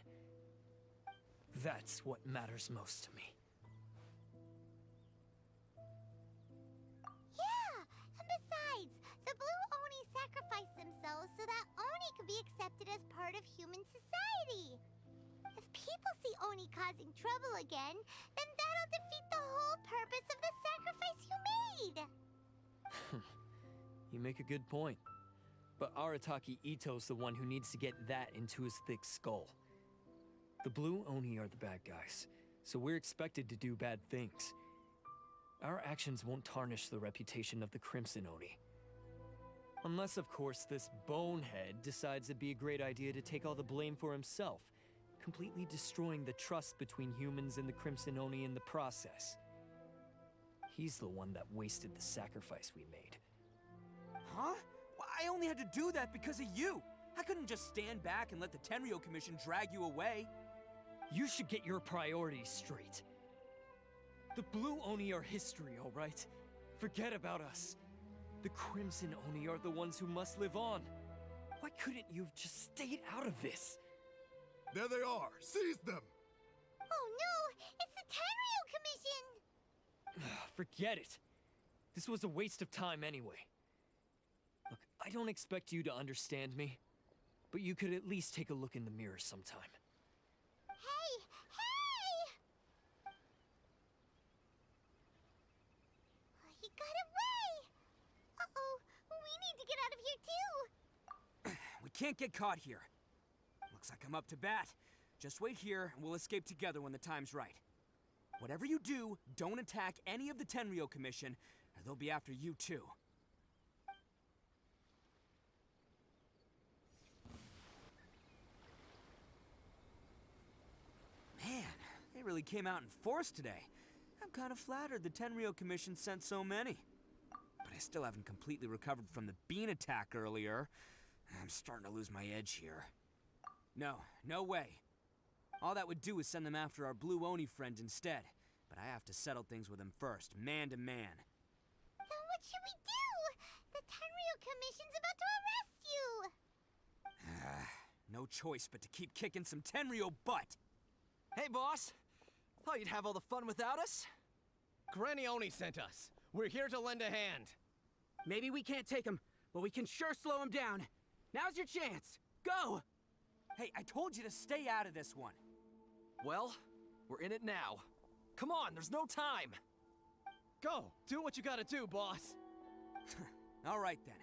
That's what matters most to me. Yeah, and besides, the Blue Oni sacrificed themselves so that Oni could be accepted as part of human society. If people see Oni causing trouble again, then that'll defeat the whole purpose of the sacrifice you made. You make a good point. But Arataki Itto's the one who needs to get that into his thick skull. The Blue Oni are the bad guys, so we're expected to do bad things. Our actions won't tarnish the reputation of the Crimson Oni. Unless, of course, this bonehead decides it'd be a great idea to take all the blame for himself, completely destroying the trust between humans and the Crimson Oni in the process. He's the one that wasted the sacrifice we made. Huh? Well, I only had to do that because of you. I couldn't just stand back and let the Tenryo Commission drag you away. You should get your priorities straight. The Blue Oni are history, all right? Forget about us. The Crimson Oni are the ones who must live on. Why couldn't you have just stayed out of this? There they are. Seize them. Oh no, it's the Tenryo Commission! Forget it. This was a waste of time anyway. Look, I don't expect you to understand me, but you could at least take a look in the mirror sometime. Hey! Hey! can't get caught here. Looks like I'm up to bat. Just wait here, and we'll escape together when the time's right. Whatever you do, don't attack any of the Tenryou Commission, or they'll be after you too. Man, they really came out in force today. I'm kind of flattered the Tenryou Commission sent so many. But I still haven't completely recovered from the bean attack earlier. I'm starting to lose my edge here. No way. All that would do is send them after our Blue Oni friend instead. But I have to settle things with him first, man to man. Then what should we do? The Tenryou Commission's about to arrest you! No choice but to keep kicking some Tenryou butt! Hey, boss! Thought you'd have all the fun without us? Granny Oni sent us. We're here to lend a hand. Maybe we can't take him, but we can sure slow him down. Now's your chance! Go! Hey, I told you to stay out of this one. Well, we're in it now. Come on, there's no time! Go! Do what you gotta do, boss! All right, then.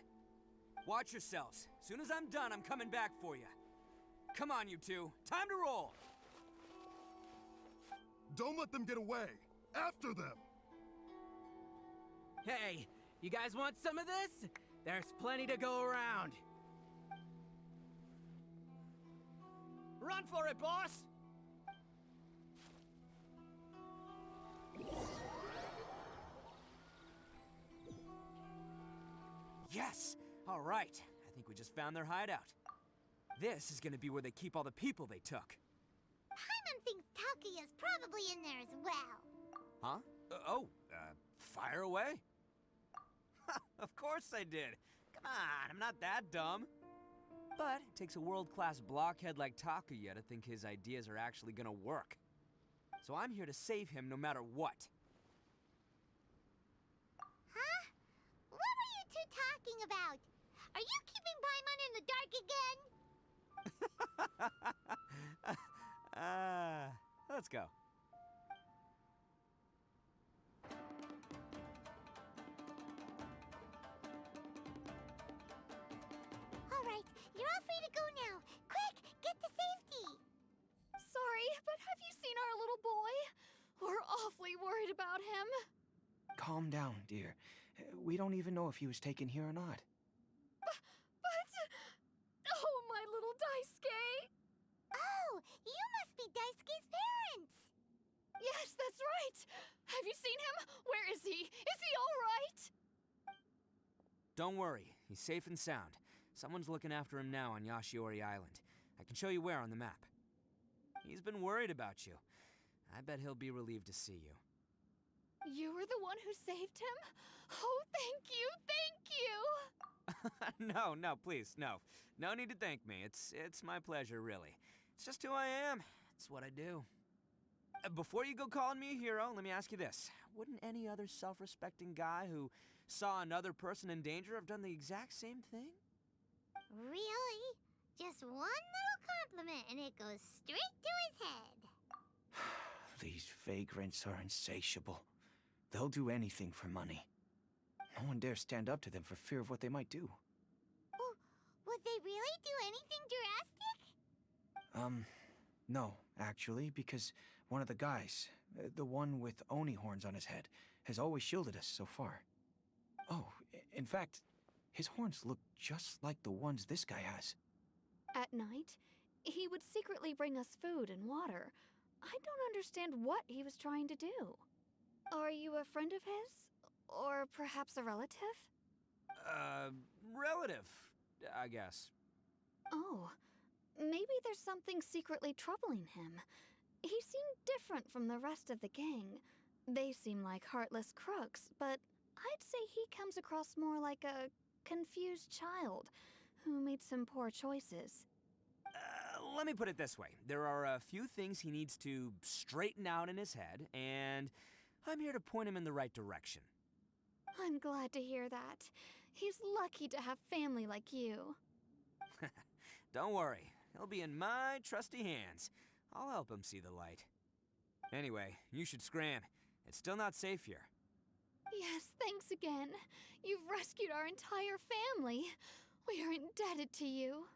Watch yourselves. As soon as I'm done, I'm coming back for you. Come on, you two. Time to roll! Don't let them get away! After them! Hey, you guys want some of this? There's plenty to go around. Run for it, boss! Yes! All right. I think we just found their hideout. This is gonna be where they keep all the people they took. Paimon thinks Takuya's probably in there as well. Huh? Fire away? Of course I did. Come on, I'm not that dumb. But it takes a world-class blockhead like Takuya to think his ideas are actually gonna work. So I'm here to save him no matter what. Huh? What were you two talking about? Are you keeping Paimon in the dark again? Let's go. All right, you're all free to go now. Quick, get to safety. Sorry, but have you seen our little boy? We're awfully worried about him. Calm down, dear. We don't even know if he was taken here or not. Oh, my little Daisuke! Oh, you must be Daisuke's parents. Yes, that's right. Have you seen him? Where is he? Is he all right? Don't worry, he's safe and sound. Someone's looking after him now on Yashiori Island. I can show you where on the map. He's been worried about you. I bet he'll be relieved to see you. You were the one who saved him? Oh, thank you, thank you! No, please, no. No need to thank me. It's my pleasure, really. It's just who I am. It's what I do. Before you go calling me a hero, let me ask you this. Wouldn't any other self-respecting guy who saw another person in danger have done the exact same thing? Really? Just one little compliment and it goes straight to his head. These vagrants are insatiable. They'll do anything for money. No one dares stand up to them for fear of what they might do. Well, would they really do anything drastic? No, actually, because one of the guys, the one with Oni horns on his head, has always shielded us so far. Oh, in fact, his horns look just like the ones this guy has. At night, he would secretly bring us food and water. I don't understand what he was trying to do. Are you a friend of his? Or perhaps a relative? Relative, I guess. Oh, maybe there's something secretly troubling him. He seemed different from the rest of the gang. They seem like heartless crooks, but I'd say he comes across more like a confused child who made some poor choices. Let me put it this way. There are a few things he needs to straighten out in his head, and I'm here to point him in the right direction. I'm glad to hear that. He's lucky to have family like you. Don't worry. He'll be in my trusty hands. I'll help him see the light. Anyway, you should scram. It's still not safe here. Yes, thanks again. You've rescued our entire family. We are indebted to you.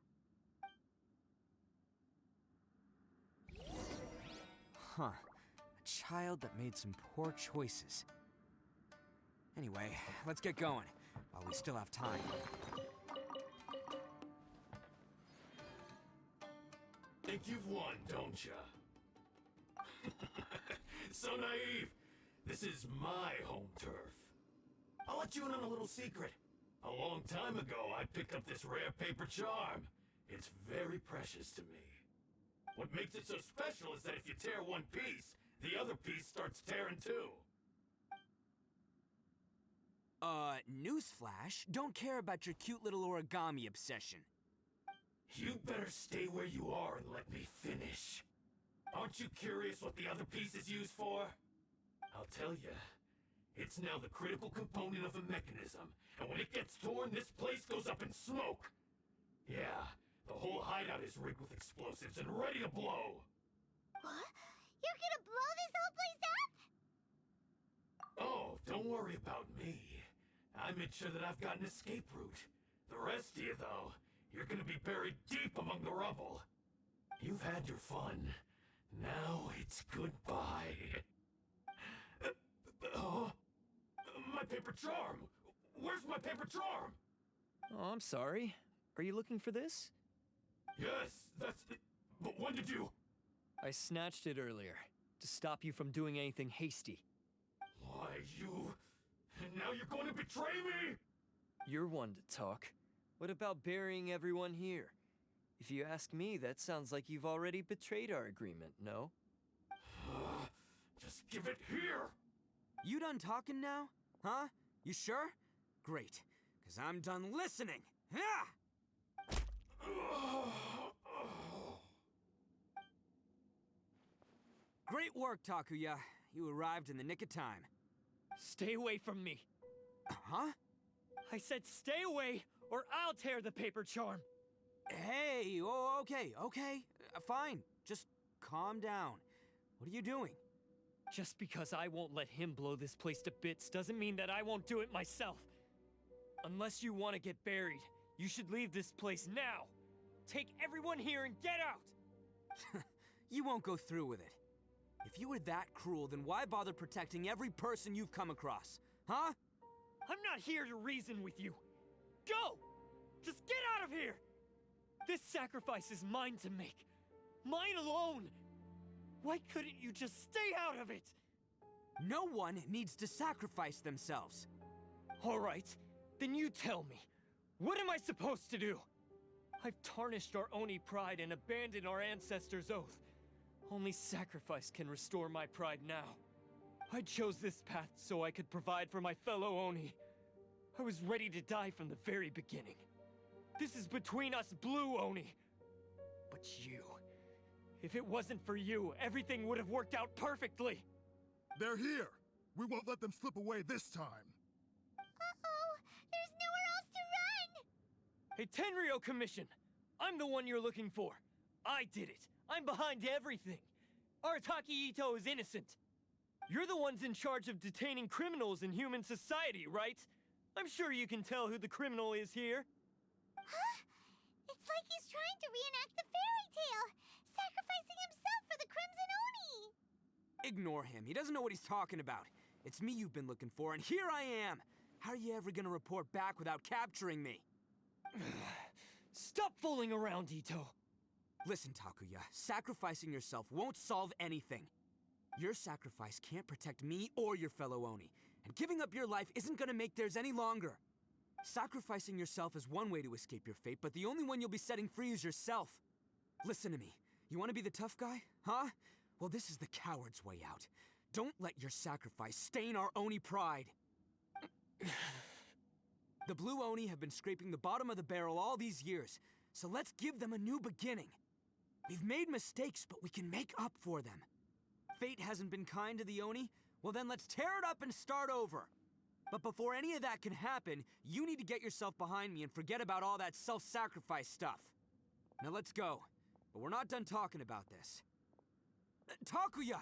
Huh. A child that made some poor choices. Anyway, let's get going, while we still have time. Think you've won, don't ya? So naive. This is my home turf. I'll let you in on a little secret. A long time ago, I picked up this rare paper charm. It's very precious to me. What makes it so special is that if you tear one piece, the other piece starts tearing too. Newsflash, don't care about your cute little origami obsession. You'd better stay where you are and let me finish. Aren't you curious what the other piece is used for? I'll tell you. It's now the critical component of a mechanism, and when it gets torn, this place goes up in smoke. Yeah, the whole hideout is rigged with explosives and ready to blow. What? You're gonna blow this whole place up? Oh, don't worry about me. I made sure that I've got an escape route. The rest of you, though, you're gonna be buried deep among the rubble. You've had your fun. Now it's goodbye. My paper charm! Where's my paper charm? Oh, I'm sorry. Are you looking for this? Yes, that's it. But when did you... I snatched it earlier, to stop you from doing anything hasty. Why, you... And now you're going to betray me? You're one to talk. What about burying everyone here? If you ask me, that sounds like you've already betrayed our agreement, no? Just give it here! You done talking now? Huh? You sure? Great, because I'm done listening! Yeah! Great work, Takuya. You arrived in the nick of time. Stay away from me. Huh? I said stay away, or I'll tear the paper charm. Hey, oh, okay. Fine. Just calm down. What are you doing? Just because I won't let him blow this place to bits doesn't mean that I won't do it myself. Unless you want to get buried, you should leave this place now. Take everyone here and get out! You won't go through with it. If you were that cruel, then why bother protecting every person you've come across? Huh? I'm not here to reason with you. Go! Just get out of here! This sacrifice is mine to make. Mine alone! Why couldn't you just stay out of it? No one needs to sacrifice themselves. All right, then you tell me. What am I supposed to do? I've tarnished our Oni pride and abandoned our ancestors' oath. Only sacrifice can restore my pride now. I chose this path so I could provide for my fellow Oni. I was ready to die from the very beginning. This is between us Blue Oni. But you... If it wasn't for you, everything would have worked out perfectly! They're here! We won't let them slip away this time! Uh-oh! There's nowhere else to run! Hey, Tenryo Commission! I'm the one you're looking for. I did it. I'm behind everything. Arataki Itto is innocent. You're the ones in charge of detaining criminals in human society, right? I'm sure you can tell who the criminal is here. Huh? It's like he's trying to reenact the fairy tale, sacrificing himself for the Crimson Oni! Ignore him. He doesn't know what he's talking about. It's me you've been looking for, and here I am! How are you ever gonna report back without capturing me? Stop fooling around, Itto! Listen, Takuya, sacrificing yourself won't solve anything. Your sacrifice can't protect me or your fellow Oni, and giving up your life isn't gonna make theirs any longer. Sacrificing yourself is one way to escape your fate, but the only one you'll be setting free is yourself. Listen to me. You want to be the tough guy? Huh? Well, this is the coward's way out. Don't let your sacrifice stain our Oni pride. The Blue Oni have been scraping the bottom of the barrel all these years, so let's give them a new beginning. We've made mistakes, but we can make up for them. Fate hasn't been kind to the Oni? Well then let's tear it up and start over. But before any of that can happen, you need to get yourself behind me and forget about all that self-sacrifice stuff. Now let's go. But we're not done talking about this. Takuya!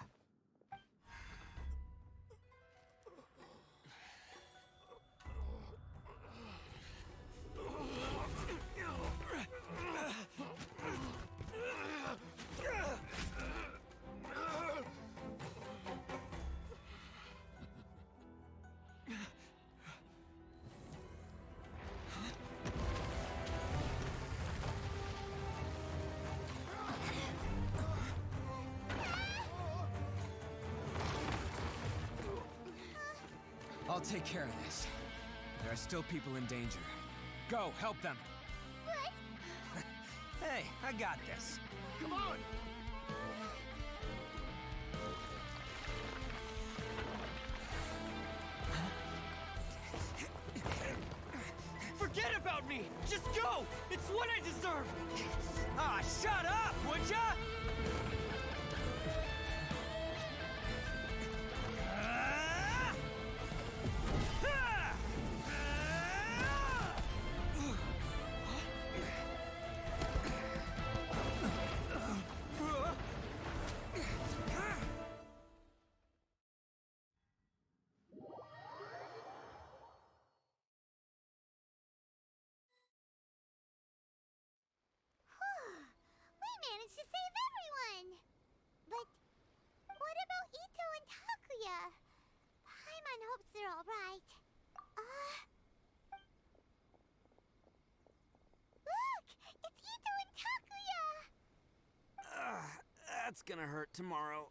I'll take care of this. There are still people in danger. Go, help them. What? Hey, I got this. Come on! Forget about me! Just go! It's what I deserve! Ah, shut up, would ya? We managed to save everyone! But what about Itto and Takuya? Paimon hopes they're alright. Look! It's Itto and Takuya! That's gonna hurt tomorrow.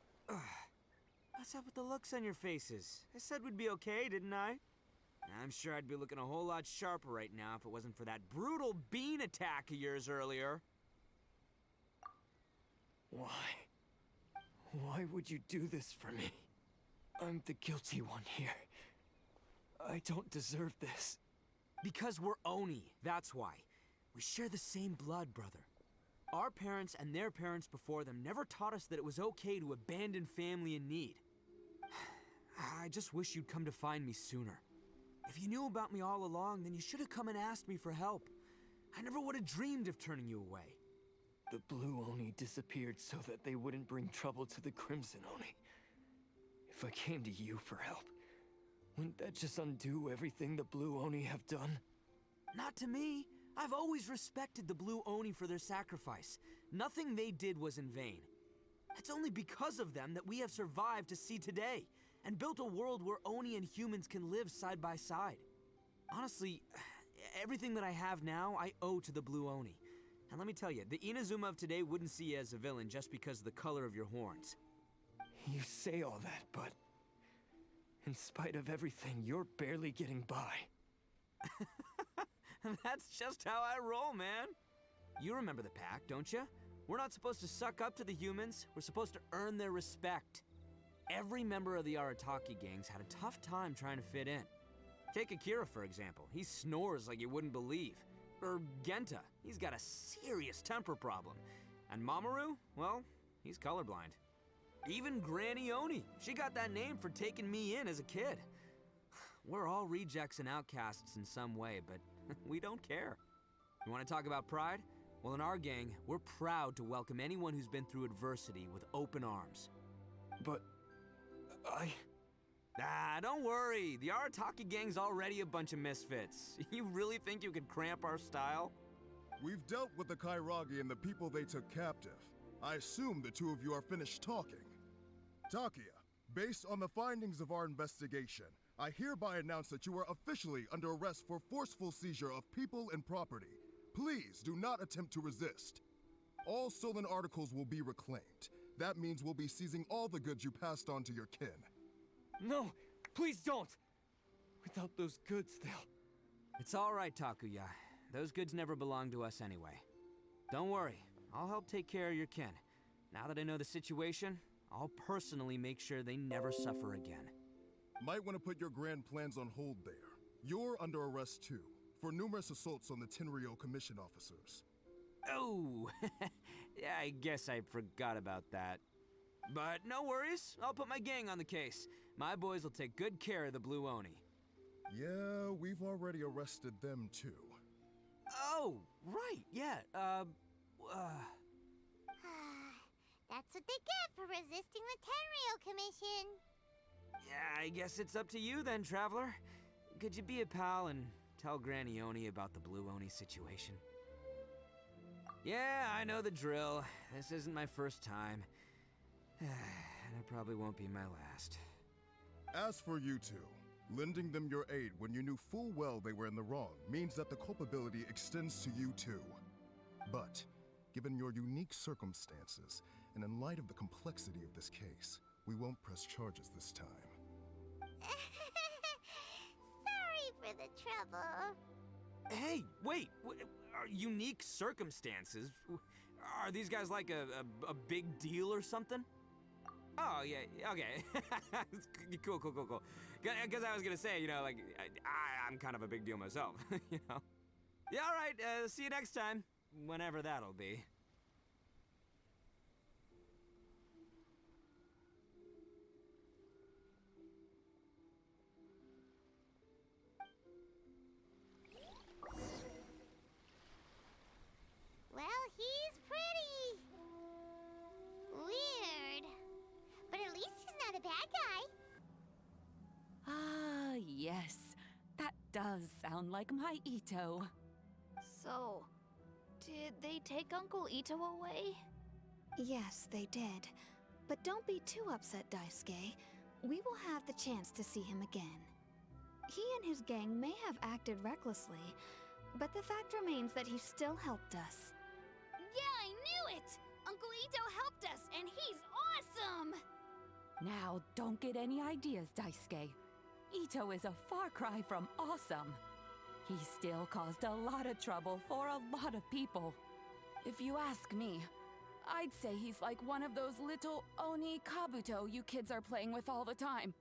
What's up with the looks on your faces? I said we'd be okay, didn't I? I'm sure I'd be looking a whole lot sharper right now if it wasn't for that brutal bean attack of yours earlier. Why? Why would you do this for me? I'm the guilty one here. I don't deserve this. Because we're Oni, that's why. We share the same blood, brother. Our parents and their parents before them never taught us that it was okay to abandon family in need. I just wish you'd come to find me sooner. If you knew about me all along, then you should have come and asked me for help. I never would have dreamed of turning you away. The Blue Oni disappeared so that they wouldn't bring trouble to the Crimson Oni. If I came to you for help, wouldn't that just undo everything the Blue Oni have done? Not to me. I've always respected the Blue Oni for their sacrifice. Nothing they did was in vain. It's only because of them that we have survived to see today, and built a world where Oni and humans can live side by side. Honestly, everything that I have now, I owe to the Blue Oni. And let me tell you, the Inazuma of today wouldn't see you as a villain just because of the color of your horns. You say all that, but in spite of everything, you're barely getting by. That's just how I roll, man. You remember the pact, don't you? We're not supposed to suck up to the humans. We're supposed to earn their respect. Every member of the Arataki gangs had a tough time trying to fit in. Take Akira, for example. He snores like you wouldn't believe. Or Genta. He's got a serious temper problem. And Mamoru? Well, he's colorblind. Even Granny Oni. She got that name for taking me in as a kid. We're all rejects and outcasts in some way, but we don't care. You want to talk about pride? Well, in our gang, we're proud to welcome anyone who's been through adversity with open arms. But Ah, don't worry. The Arataki gang's already a bunch of misfits. You really think you could cramp our style? We've dealt with the Kairagi and the people they took captive. I assume the two of you are finished talking. Takuya, based on the findings of our investigation, I hereby announce that you are officially under arrest for forceful seizure of people and property. Please do not attempt to resist. All stolen articles will be reclaimed. That means we'll be seizing all the goods you passed on to your kin. No, please don't! Without those goods, they'll... It's all right, Takuya. Those goods never belonged to us anyway. Don't worry, I'll help take care of your kin. Now that I know the situation, I'll personally make sure they never suffer again. Might want to put your grand plans on hold there. You're under arrest too, for numerous assaults on the Tenryo Commission officers. Oh, yeah, I guess I forgot about that. But no worries, I'll put my gang on the case. My boys will take good care of the Blue Oni. Yeah, we've already arrested them too. Oh, right, yeah, That's what they get for resisting the Tenryo Commission. Yeah, I guess it's up to you then, Traveler. Could you be a pal and tell Granny Oni about the Blue Oni situation? Yeah, I know the drill. This isn't my first time. And it probably won't be my last. As for you two, lending them your aid when you knew full well they were in the wrong means that the culpability extends to you too. But, given your unique circumstances, and in light of the complexity of this case, we won't press charges this time. the trouble. Hey, wait! Are unique circumstances? Are these guys like a big deal or something? Oh, yeah, okay. Cool. Because I was gonna say, you know, like, I'm kind of a big deal myself, you know? Yeah, all right, see you next time. Whenever that'll be. Well, he's pretty. Weird. But at least he's not a bad guy. Ah, yes. That does sound like my Itto. So, did they take Uncle Itto away? Yes, they did. But don't be too upset, Daisuke. We will have the chance to see him again. He and his gang may have acted recklessly, but the fact remains that he still helped us. Yeah, I knew it! Uncle Itto helped us, and he's awesome! Now, don't get any ideas, Daisuke. Itto is a far cry from awesome. He still caused a lot of trouble for a lot of people. If you ask me, I'd say he's like one of those little Oni Kabuto you kids are playing with all the time.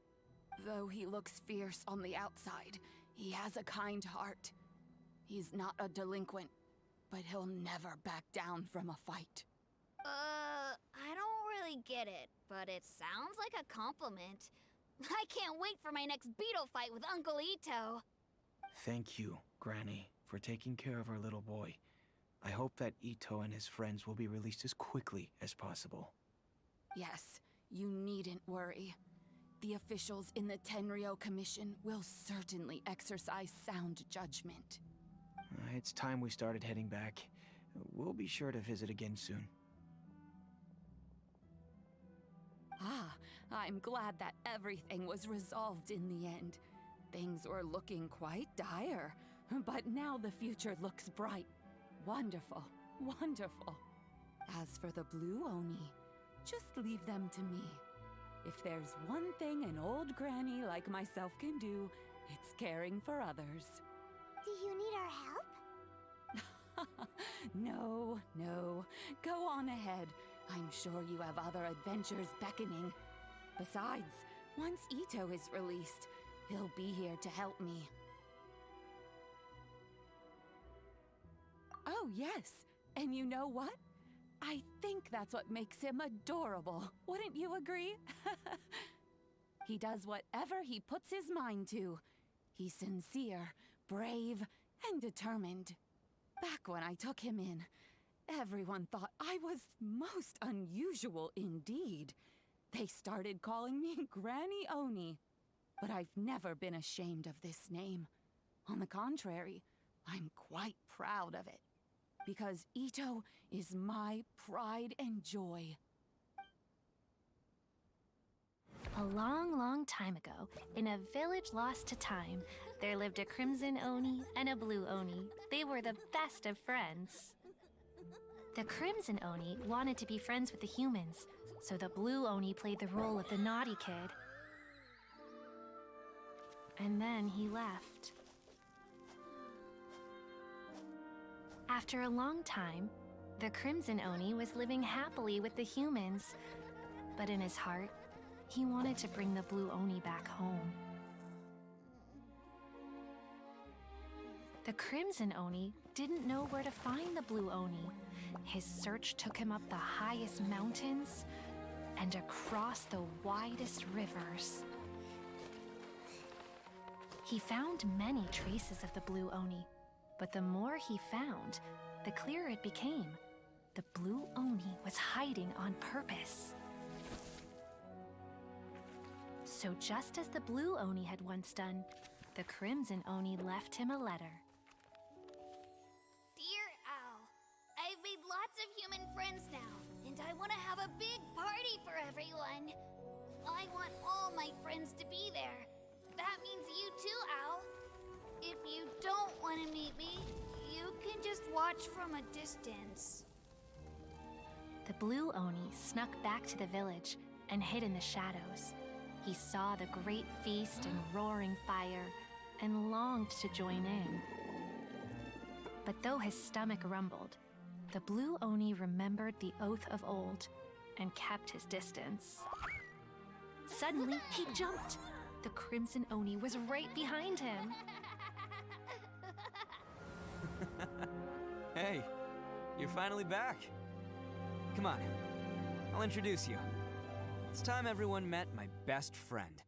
Though he looks fierce on the outside, he has a kind heart. He's not a delinquent, but he'll never back down from a fight. I don't really get it, but it sounds like a compliment. I can't wait for my next beetle fight with Uncle Itto. Thank you, Granny, for taking care of our little boy. I hope that Itto and his friends will be released as quickly as possible. Yes, you needn't worry. The officials in the Tenryo Commission will certainly exercise sound judgment. It's time we started heading back. We'll be sure to visit again soon. Ah, I'm glad that everything was resolved in the end. Things were looking quite dire, but now the future looks bright. Wonderful, wonderful. As for the Blue Oni, just leave them to me. If there's one thing an old granny like myself can do, it's caring for others. Do you need our help? No. Go on ahead. I'm sure you have other adventures beckoning. Besides, once Itto is released, he'll be here to help me. Oh, yes. And you know what? I think that's what makes him adorable. Wouldn't you agree? He does whatever he puts his mind to. He's sincere, brave, and determined. Back when I took him in, everyone thought I was most unusual indeed. They started calling me Granny Oni. But I've never been ashamed of this name. On the contrary, I'm quite proud of it. Because Itto is my pride and joy. A long, long time ago, in a village lost to time, there lived a Crimson Oni and a Blue Oni. They were the best of friends. The Crimson Oni wanted to be friends with the humans, so the Blue Oni played the role of the naughty kid. And then he left. After a long time, the Crimson Oni was living happily with the humans, but in his heart, he wanted to bring the Blue Oni back home. The Crimson Oni didn't know where to find the Blue Oni. His search took him up the highest mountains and across the widest rivers. He found many traces of the Blue Oni, but the more he found, the clearer it became. The Blue Oni was hiding on purpose. So just as the Blue Oni had once done, the Crimson Oni left him a letter. Dear Al, I've made lots of human friends now, and I want to have a big party for everyone. I want all my friends to be there. That means you too, Al. If you don't want to meet me, you can just watch from a distance. The Blue Oni snuck back to the village and hid in the shadows. He saw the great feast and roaring fire, and longed to join in. But though his stomach rumbled, the blue Oni remembered the oath of old and kept his distance. Suddenly, he jumped. The Crimson Oni was right behind him. Hey, you're finally back. Come on, I'll introduce you. It's time everyone met my best friend.